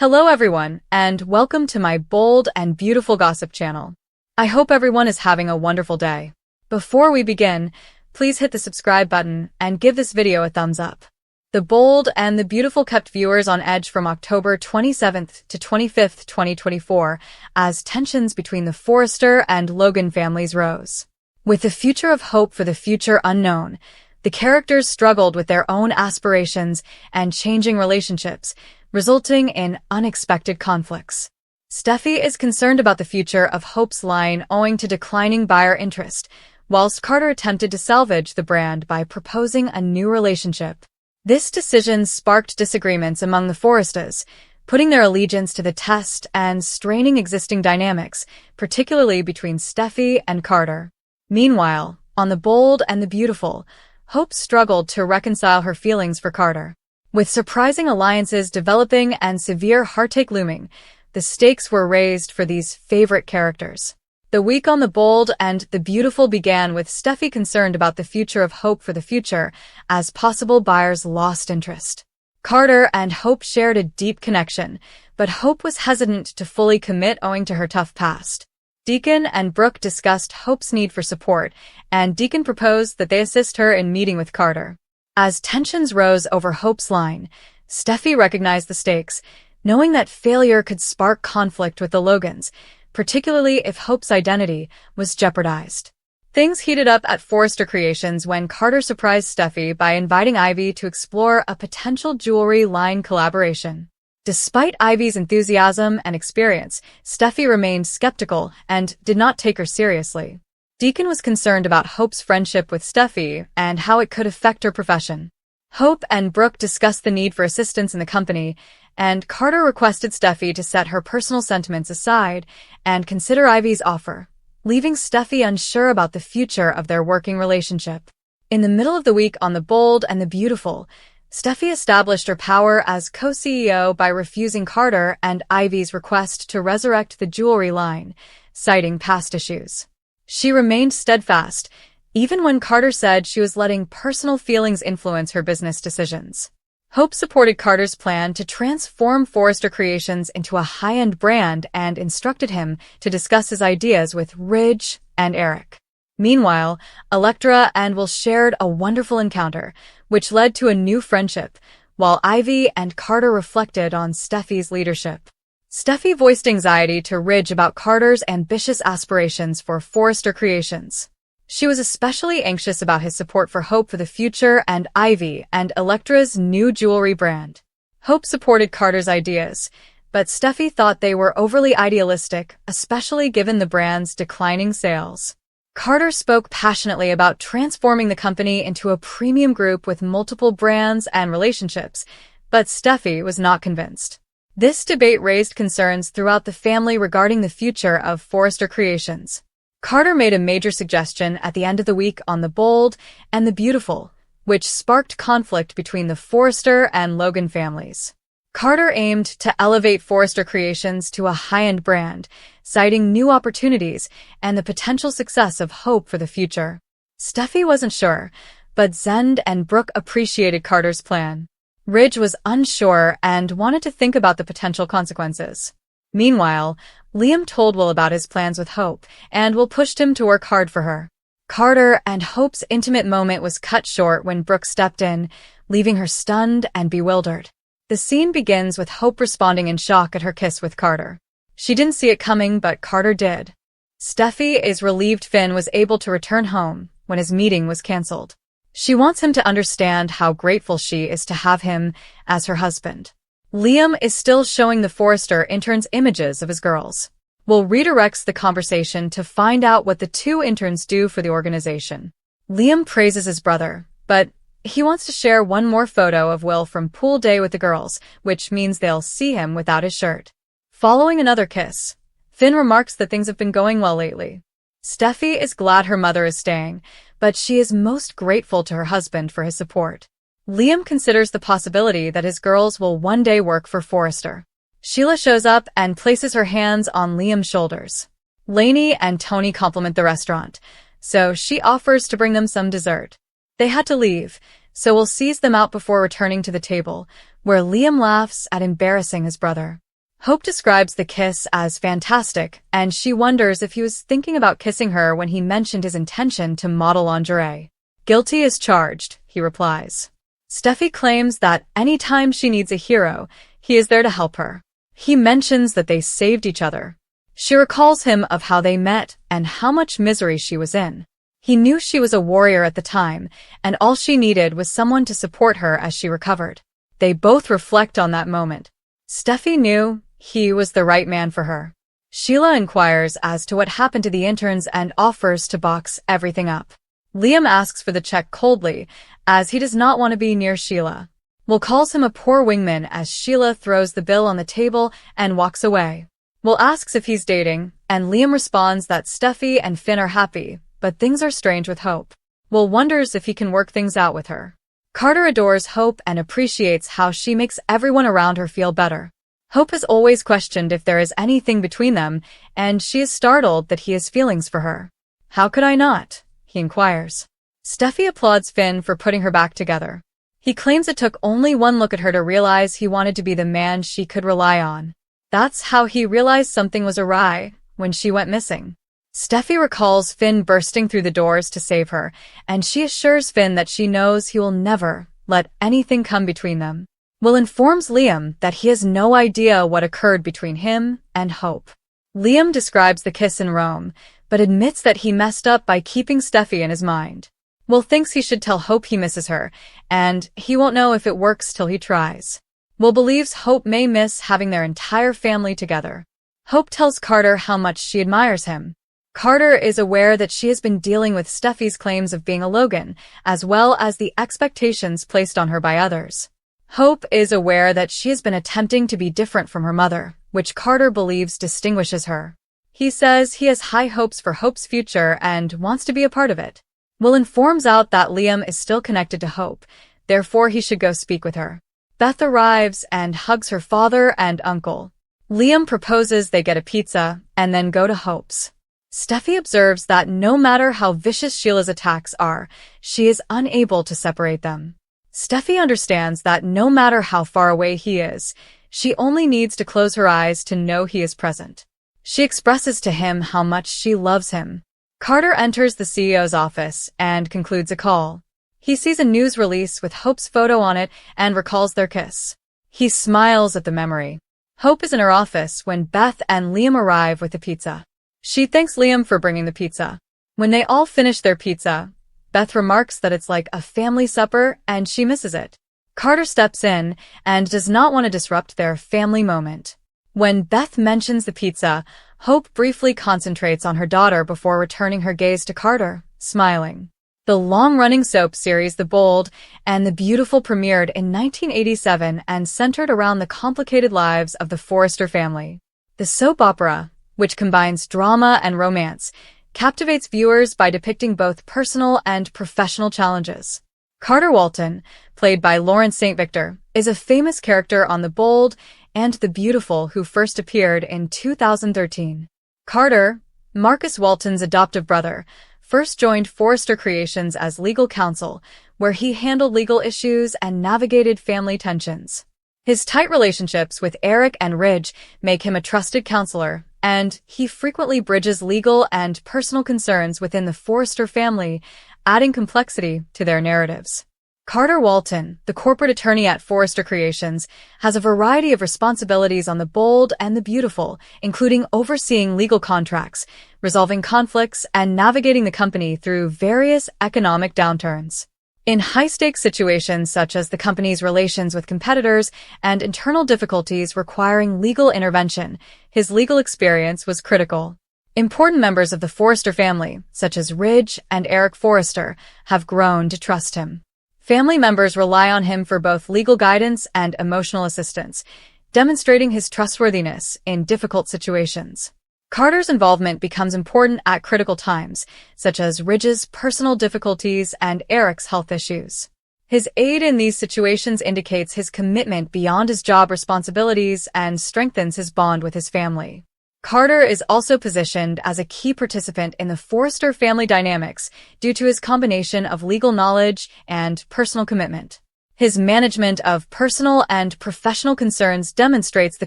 Hello everyone, and welcome to my bold and beautiful gossip channel. I hope everyone is having a wonderful day. Before we begin, please hit the subscribe button and give this video a thumbs up. The bold and the beautiful kept viewers on edge from October 27th to 25th, 2024, as tensions between the Forrester and Logan families rose. With the future of hope for the future unknown, the characters struggled with their own aspirations and changing relationships, resulting in unexpected conflicts. Steffi is concerned about the future of Hope's line owing to declining buyer interest, whilst Carter attempted to salvage the brand by proposing a new relationship. This decision sparked disagreements among the Forresters, putting their allegiance to the test and straining existing dynamics, particularly between Steffi and Carter. Meanwhile, on The Bold and the Beautiful, Hope struggled to reconcile her feelings for Carter. With surprising alliances developing and severe heartache looming, the stakes were raised for these favorite characters. The week on The Bold and the Beautiful began with Steffi concerned about the future of Hope for the future, as possible buyers lost interest. Carter and Hope shared a deep connection, but Hope was hesitant to fully commit owing to her tough past. Deacon and Brooke discussed Hope's need for support, and Deacon proposed that they assist her in meeting with Carter. As tensions rose over Hope's line, Steffi recognized the stakes, knowing that failure could spark conflict with the Logans, particularly if Hope's identity was jeopardized. Things heated up at Forrester Creations when Carter surprised Steffi by inviting Ivy to explore a potential jewelry line collaboration. Despite Ivy's enthusiasm and experience, Steffi remained skeptical and did not take her seriously. Deacon was concerned about Hope's friendship with Steffi and how it could affect her profession. Hope and Brooke discussed the need for assistance in the company, and Carter requested Steffi to set her personal sentiments aside and consider Ivy's offer, leaving Steffi unsure about the future of their working relationship. In the middle of the week on The Bold and the Beautiful, Steffi established her power as co-CEO by refusing Carter and Ivy's request to resurrect the jewelry line, citing past issues. She remained steadfast, even when Carter said she was letting personal feelings influence her business decisions. Hope supported Carter's plan to transform Forrester Creations into a high-end brand and instructed him to discuss his ideas with Ridge and Eric. Meanwhile, Electra and Will shared a wonderful encounter, which led to a new friendship, while Ivy and Carter reflected on Steffi's leadership. Steffi voiced anxiety to Ridge about Carter's ambitious aspirations for Forrester Creations. She was especially anxious about his support for Hope for the future and Ivy and Electra's new jewelry brand. Hope supported Carter's ideas, but Steffi thought they were overly idealistic, especially given the brand's declining sales. Carter spoke passionately about transforming the company into a premium group with multiple brands and relationships, but Steffi was not convinced. This debate raised concerns throughout the family regarding the future of Forrester Creations. Carter made a major suggestion at the end of the week on The Bold and the Beautiful, which sparked conflict between the Forrester and Logan families. Carter aimed to elevate Forrester Creations to a high-end brand, citing new opportunities and the potential success of Hope for the future. Steffi wasn't sure, but Zend and Brooke appreciated Carter's plan. Ridge was unsure and wanted to think about the potential consequences. Meanwhile, Liam told Will about his plans with Hope, and Will pushed him to work hard for her. Carter and Hope's intimate moment was cut short when Brooke stepped in, leaving her stunned and bewildered. The scene begins with Hope responding in shock at her kiss with Carter. She didn't see it coming, but Carter did. Steffi is relieved Finn was able to return home when his meeting was cancelled. She wants him to understand how grateful she is to have him as her husband. Liam is still showing the Forrester interns images of his girls. Will redirects the conversation to find out what the two interns do for the organization. Liam praises his brother, but he wants to share one more photo of Will from pool day with the girls, which means they'll see him without his shirt. Following another kiss, Finn remarks that things have been going well lately. Steffi is glad her mother is staying, but she is most grateful to her husband for his support. Liam considers the possibility that his girls will one day work for Forrester. Sheila shows up and places her hands on Liam's shoulders. Lainey and Tony compliment the restaurant, so she offers to bring them some dessert. They had to leave, so Will sees them out before returning to the table, where Liam laughs at embarrassing his brother. Hope describes the kiss as fantastic, and she wonders if he was thinking about kissing her when he mentioned his intention to model lingerie. Guilty as charged, he replies. Steffi claims that anytime she needs a hero, he is there to help her. He mentions that they saved each other. She recalls him of how they met and how much misery she was in. He knew she was a warrior at the time, and all she needed was someone to support her as she recovered. They both reflect on that moment. Steffi knew he was the right man for her. Sheila inquires as to what happened to the interns and offers to box everything up. Liam asks for the check coldly, as he does not want to be near Sheila. Will calls him a poor wingman as Sheila throws the bill on the table and walks away. Will asks if he's dating, and Liam responds that Steffi and Finn are happy, but things are strange with Hope. Will wonders if he can work things out with her. Carter adores Hope and appreciates how she makes everyone around her feel better. Hope has always questioned if there is anything between them, and she is startled that he has feelings for her. How could I not? He inquires. Steffi applauds Finn for putting her back together. He claims it took only one look at her to realize he wanted to be the man she could rely on. That's how he realized something was awry when she went missing. Steffi recalls Finn bursting through the doors to save her, and she assures Finn that she knows he will never let anything come between them. Will informs Liam that he has no idea what occurred between him and Hope. Liam describes the kiss in Rome, but admits that he messed up by keeping Steffi in his mind. Will thinks he should tell Hope he misses her, and he won't know if it works till he tries. Will believes Hope may miss having their entire family together. Hope tells Carter how much she admires him. Carter is aware that she has been dealing with Steffi's claims of being a Logan, as well as the expectations placed on her by others. Hope is aware that she has been attempting to be different from her mother, which Carter believes distinguishes her. He says he has high hopes for Hope's future and wants to be a part of it. Will informs out that Liam is still connected to Hope, therefore he should go speak with her. Beth arrives and hugs her father and uncle. Liam proposes they get a pizza and then go to Hope's. Steffi observes that no matter how vicious Sheila's attacks are, she is unable to separate them. Steffi understands that no matter how far away he is, she only needs to close her eyes to know he is present. She expresses to him how much she loves him. Carter enters the CEO's office and concludes a call. He sees a news release with Hope's photo on it and recalls their kiss. He smiles at the memory. Hope is in her office when Beth and Liam arrive with the pizza. She thanks Liam for bringing the pizza. When they all finish their pizza, Beth remarks that it's like a family supper and she misses it. Carter steps in and does not want to disrupt their family moment. When Beth mentions the pizza, Hope briefly concentrates on her daughter before returning her gaze to Carter, smiling. The long-running soap series The Bold and the Beautiful premiered in 1987 and centered around the complicated lives of the Forrester family. The soap opera, which combines drama and romance, captivates viewers by depicting both personal and professional challenges. Carter Walton, played by Lawrence St. Victor, is a famous character on The Bold and The Beautiful who first appeared in 2013. Carter, Marcus Walton's adoptive brother, first joined Forrester Creations as legal counsel, where he handled legal issues and navigated family tensions. His tight relationships with Eric and Ridge make him a trusted counselor, and he frequently bridges legal and personal concerns within the Forrester family, adding complexity to their narratives. Carter Walton, the corporate attorney at Forrester Creations, has a variety of responsibilities on The Bold and the Beautiful, including overseeing legal contracts, resolving conflicts, and navigating the company through various economic downturns. In high-stakes situations such as the company's relations with competitors and internal difficulties requiring legal intervention, his legal experience was critical. Important members of the Forrester family, such as Ridge and Eric Forrester, have grown to trust him. Family members rely on him for both legal guidance and emotional assistance, demonstrating his trustworthiness in difficult situations. Carter's involvement becomes important at critical times, such as Ridge's personal difficulties and Eric's health issues. His aid in these situations indicates his commitment beyond his job responsibilities and strengthens his bond with his family. Carter is also positioned as a key participant in the Forrester family dynamics due to his combination of legal knowledge and personal commitment. His management of personal and professional concerns demonstrates the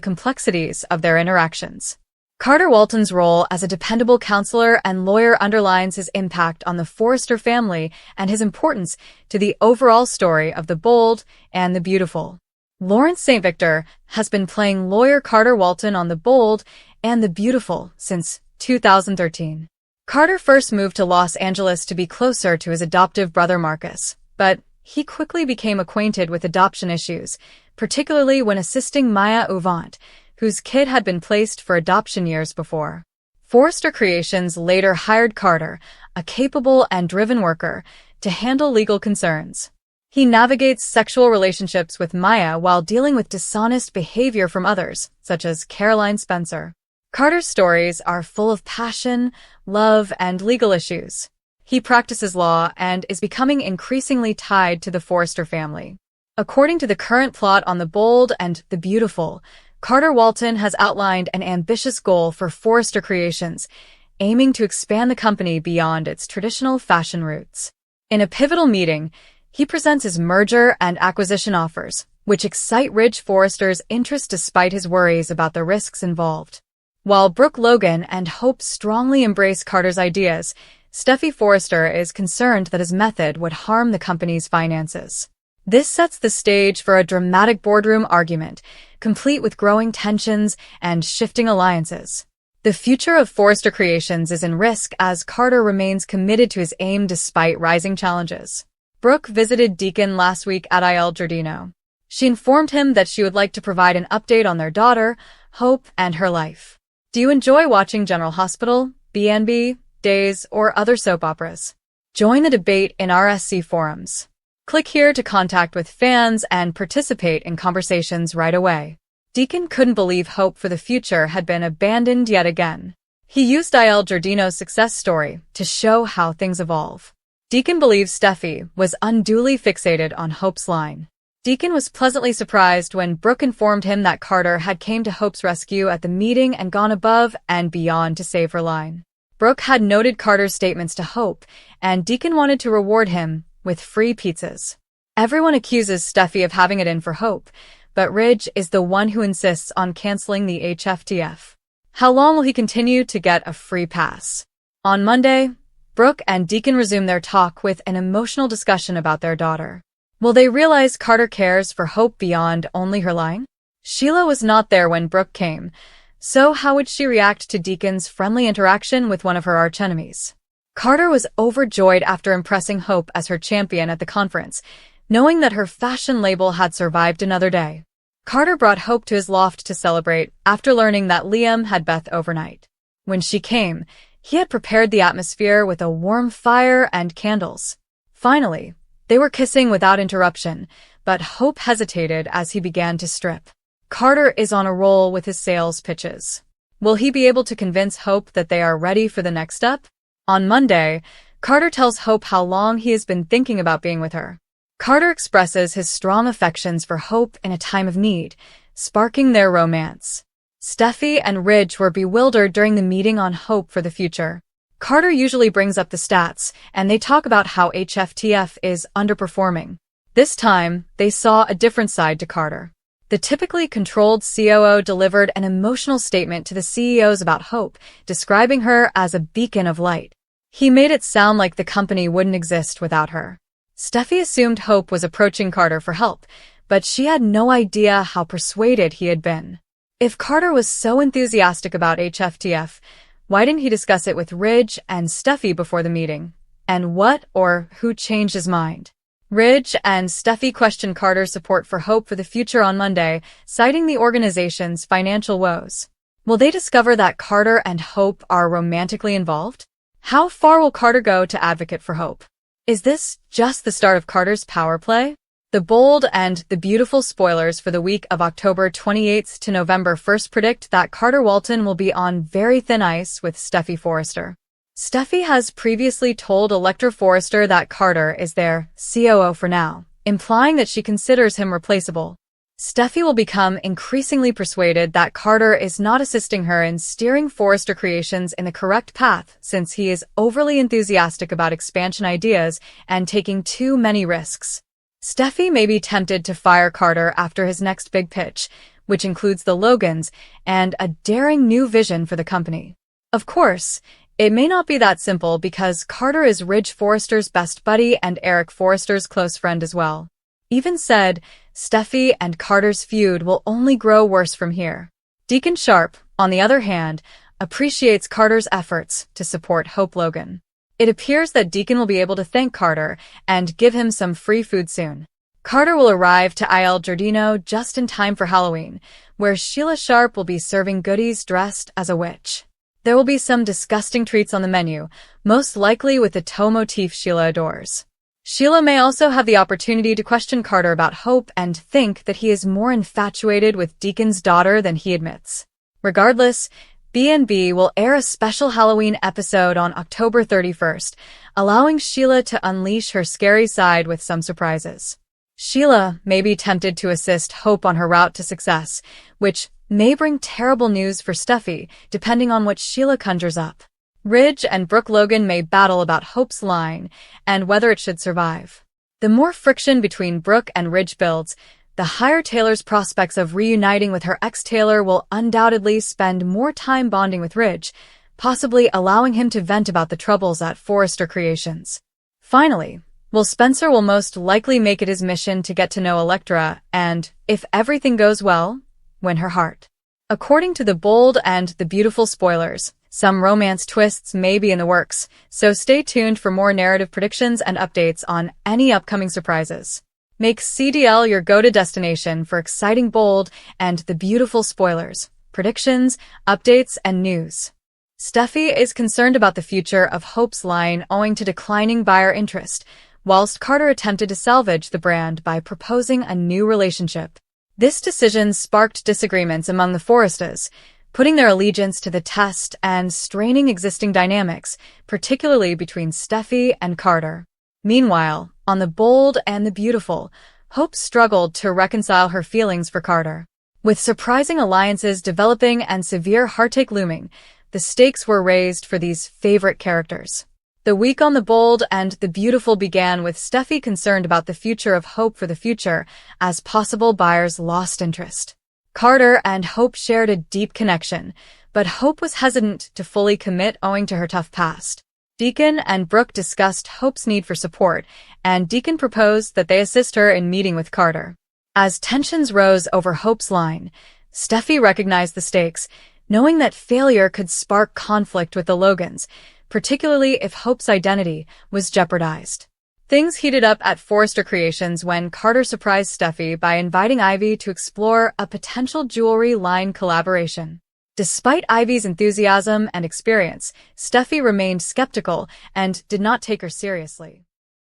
complexities of their interactions. Carter Walton's role as a dependable counselor and lawyer underlines his impact on the Forrester family and his importance to the overall story of The Bold and the Beautiful. Lawrence St. Victor has been playing lawyer Carter Walton on The Bold and the Beautiful since 2013. Carter first moved to Los Angeles to be closer to his adoptive brother Marcus, but he quickly became acquainted with adoption issues, particularly when assisting Maya Uvant, whose kid had been placed for adoption years before. Forrester Creations later hired Carter, a capable and driven worker, to handle legal concerns. He navigates sexual relationships with Maya while dealing with dishonest behavior from others, such as Caroline Spencer. Carter's stories are full of passion, love, and legal issues. He practices law and is becoming increasingly tied to the Forrester family. According to the current plot on The Bold and the Beautiful, Carter Walton has outlined an ambitious goal for Forrester Creations, aiming to expand the company beyond its traditional fashion roots. In a pivotal meeting, he presents his merger and acquisition offers, which excite Ridge Forrester's interest despite his worries about the risks involved. While Brooke Logan and Hope strongly embrace Carter's ideas, Steffi Forrester is concerned that his method would harm the company's finances. This sets the stage for a dramatic boardroom argument, complete with growing tensions and shifting alliances. The future of Forrester Creations is in risk as Carter remains committed to his aim despite rising challenges. Brooke visited Deacon last week at Il Giardino. She informed him that she would like to provide an update on their daughter, Hope, and her life. Do you enjoy watching General Hospital, B&B, Days, or other soap operas? Join the debate in RSC forums. Click here to contact with fans and participate in conversations right away. Deacon couldn't believe hope for the future had been abandoned yet again. He used Il Giardino's success story to show how things evolve. Deacon believes Steffi was unduly fixated on Hope's line. Deacon was pleasantly surprised when Brooke informed him that Carter had came to Hope's rescue at the meeting and gone above and beyond to save her line. Brooke had noted Carter's statements to Hope, and Deacon wanted to reward him with free pizzas. Everyone accuses Steffi of having it in for Hope, but Ridge is the one who insists on canceling the HFTF. How long will he continue to get a free pass? On Monday, Brooke and Deacon resume their talk with an emotional discussion about their daughter. Will they realize Carter cares for Hope beyond only her line? Sheila was not there when Brooke came, so how would she react to Deacon's friendly interaction with one of her archenemies? Carter was overjoyed after impressing Hope as her champion at the conference, knowing that her fashion label had survived another day. Carter brought Hope to his loft to celebrate after learning that Liam had Beth overnight. When she came, he had prepared the atmosphere with a warm fire and candles. Finally, they were kissing without interruption, but Hope hesitated as he began to strip. Carter is on a roll with his sales pitches. Will he be able to convince Hope that they are ready for the next step? On Monday, Carter tells Hope how long he has been thinking about being with her. Carter expresses his strong affections for Hope in a time of need, sparking their romance. Steffi and Ridge were bewildered during the meeting on Hope for the future. Carter usually brings up the stats, and they talk about how HFTF is underperforming. This time, they saw a different side to Carter. The typically controlled COO delivered an emotional statement to the CEOs about Hope, describing her as a beacon of light. He made it sound like the company wouldn't exist without her. Steffi assumed Hope was approaching Carter for help, but she had no idea how persuaded he had been. If Carter was so enthusiastic about HFTF, why didn't he discuss it with Ridge and Steffi before the meeting? And what or who changed his mind? Ridge and Steffi questioned Carter's support for Hope for the future on Monday, citing the organization's financial woes. Will they discover that Carter and Hope are romantically involved? How far will Carter go to advocate for Hope? Is this just the start of Carter's power play? The Bold and the Beautiful spoilers for the week of October 28th to November 1st predict that Carter Walton will be on very thin ice with Steffi Forrester. Steffi has previously told Electra Forrester that Carter is their COO for now, implying that she considers him replaceable. Steffi will become increasingly persuaded that Carter is not assisting her in steering Forrester Creations in the correct path since he is overly enthusiastic about expansion ideas and taking too many risks. Steffi may be tempted to fire Carter after his next big pitch, which includes the Logans and a daring new vision for the company. Of course, it may not be that simple because Carter is Ridge Forrester's best buddy and Eric Forrester's close friend as well. Even said, Steffi and Carter's feud will only grow worse from here. Deacon Sharp, on the other hand, appreciates Carter's efforts to support Hope Logan. It appears that Deacon will be able to thank Carter and give him some free food soon. Carter will arrive to Il Giardino just in time for Halloween, where Sheila Sharp will be serving goodies dressed as a witch. There will be some disgusting treats on the menu, most likely with the toe motif Sheila adores. Sheila may also have the opportunity to question Carter about Hope and think that he is more infatuated with Deacon's daughter than he admits. Regardless, B&B will air a special Halloween episode on October 31st, allowing Sheila to unleash her scary side with some surprises. Sheila may be tempted to assist Hope on her route to success, which may bring terrible news for Steffi, depending on what Sheila conjures up. Ridge and Brooke Logan may battle about Hope's line and whether it should survive. The more friction between Brooke and Ridge builds, the higher Taylor's prospects of reuniting with her ex. Taylor will undoubtedly spend more time bonding with Ridge, possibly allowing him to vent about the troubles at Forrester Creations. Finally, Spencer will most likely make it his mission to get to know Electra and, if everything goes well, win her heart. According to the bold and the beautiful spoilers, some romance twists may be in the works, so stay tuned for more narrative predictions and updates on any upcoming surprises. Make CDL your go-to destination for exciting, bold, and the beautiful spoilers, predictions, updates, and news. Steffi is concerned about the future of Hope's line owing to declining buyer interest, whilst Carter attempted to salvage the brand by proposing a new relationship. This decision sparked disagreements among the Forresters, putting their allegiance to the test and straining existing dynamics, particularly between Steffi and Carter. Meanwhile, on the bold and the beautiful, Hope struggled to reconcile her feelings for Carter. With surprising alliances developing and severe heartache looming, the stakes were raised for these favorite characters. The week on the bold and the beautiful began with Steffi concerned about the future of Hope for the future, as possible buyers lost interest. Carter and Hope shared a deep connection, but Hope was hesitant to fully commit owing to her tough past. Deacon and Brooke discussed Hope's need for support, and Deacon proposed that they assist her in meeting with Carter. As tensions rose over Hope's line, Steffi recognized the stakes, knowing that failure could spark conflict with the Logans, particularly if Hope's identity was jeopardized. Things heated up at Forrester Creations when Carter surprised Steffi by inviting Ivy to explore a potential jewelry line collaboration. Despite Ivy's enthusiasm and experience, Steffi remained skeptical and did not take her seriously.